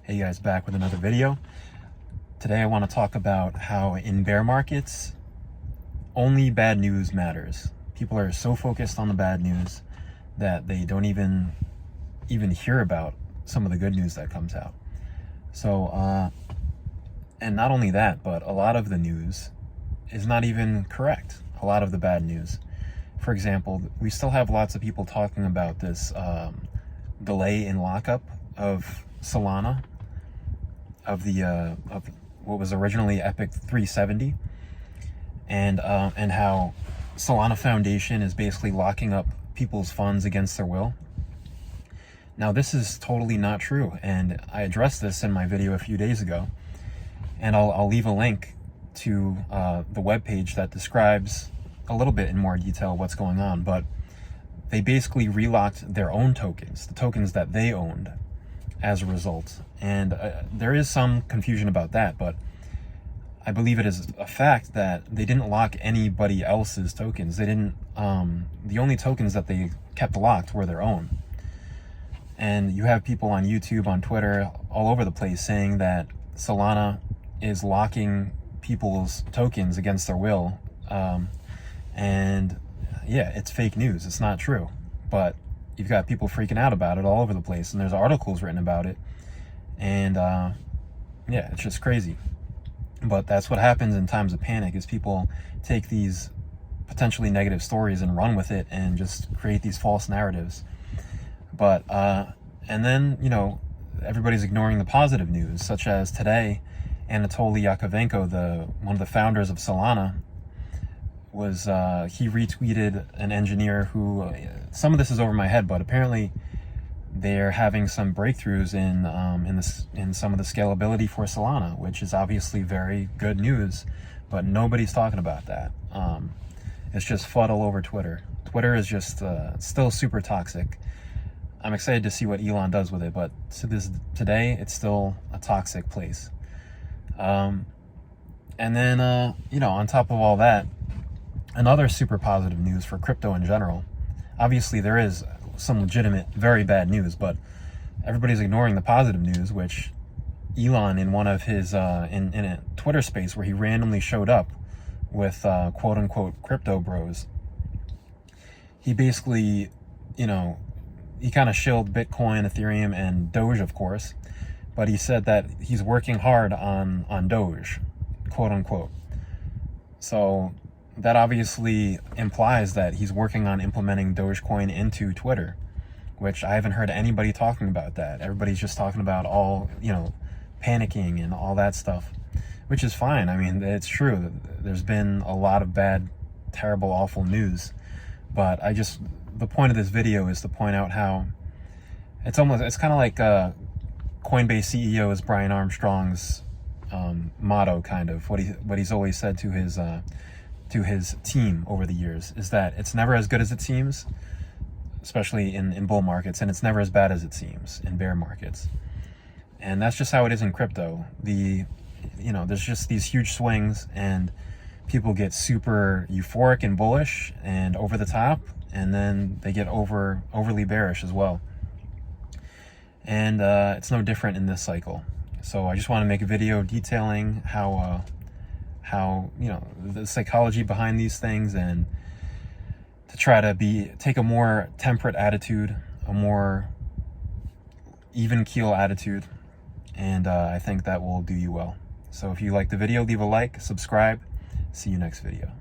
Hey guys, back with another video. Today I want to talk about how in bear markets, only bad news matters. People are so focused on the bad news that they don't even hear about some of the good news that comes out. So, and not only that, but a lot of the news is not even correct. A lot of the bad news. For example, we still have lots of people talking about this delay in lockup of Solana, of what was originally Epic 370, and how Solana Foundation is basically locking up people's funds against their will. Now, this is totally not true, and I addressed this in my video a few days ago, and I'll leave a link to the webpage that describes a little bit in more detail what's going on. But they basically relocked their own tokens, the tokens that they owned, as a result. And there is some confusion about that, but I believe it is a fact that they didn't lock anybody else's tokens. They didn't, the only tokens that they kept locked were their own. And you have people on YouTube, on Twitter, all over the place saying that Solana is locking people's tokens against their will. And yeah, it's fake news. It's not true. But you've got people freaking out about it all over the place, and there's articles written about it. And yeah, it's just crazy. But that's what happens in times of panic, is people take these potentially negative stories and run with it and just create these false narratives. But and then, you know, everybody's ignoring the positive news, such as today, Anatoly one of the founders of Solana, was he retweeted an engineer who, some of this is over my head, but apparently they're having some breakthroughs in some of the scalability for Solana, which is obviously very good news, but nobody's talking about that. It's just FUD all over Twitter. Twitter is just still super toxic. I'm excited to see what Elon does with it, but today it's still a toxic place. And then, you know, on top of all that, another super positive news for crypto in general. Obviously, there is some legitimate, very bad news, but everybody's ignoring the positive news, which Elon, in one of his, in a Twitter space where he randomly showed up with quote unquote crypto bros, he basically, you know, he kind of shilled Bitcoin, Ethereum, and Doge, of course, but he said that he's working hard on Doge, quote unquote. So that obviously implies that he's working on implementing Dogecoin into Twitter, which I haven't heard anybody talking about that. Everybody's just talking about all, you know, panicking and all that stuff, which is fine. I mean, it's true. There's been a lot of bad, terrible, awful news, but the point of this video is to point out how it's kind of like Coinbase CEO is Brian Armstrong's motto, kind of what he's always said to his team over the years, is that it's never as good as it seems, especially in bull markets, and it's never as bad as it seems in bear markets. And that's just how it is in crypto. You know, there's just these huge swings, and people get super euphoric and bullish and over the top, and then they get overly bearish as well. And it's no different in this cycle. So I just want to make a video detailing how you know, the psychology behind these things, and to try to take a more temperate attitude, a more even keel attitude, and I think that will do you well. So if you like the video, leave a like, subscribe. See you next video.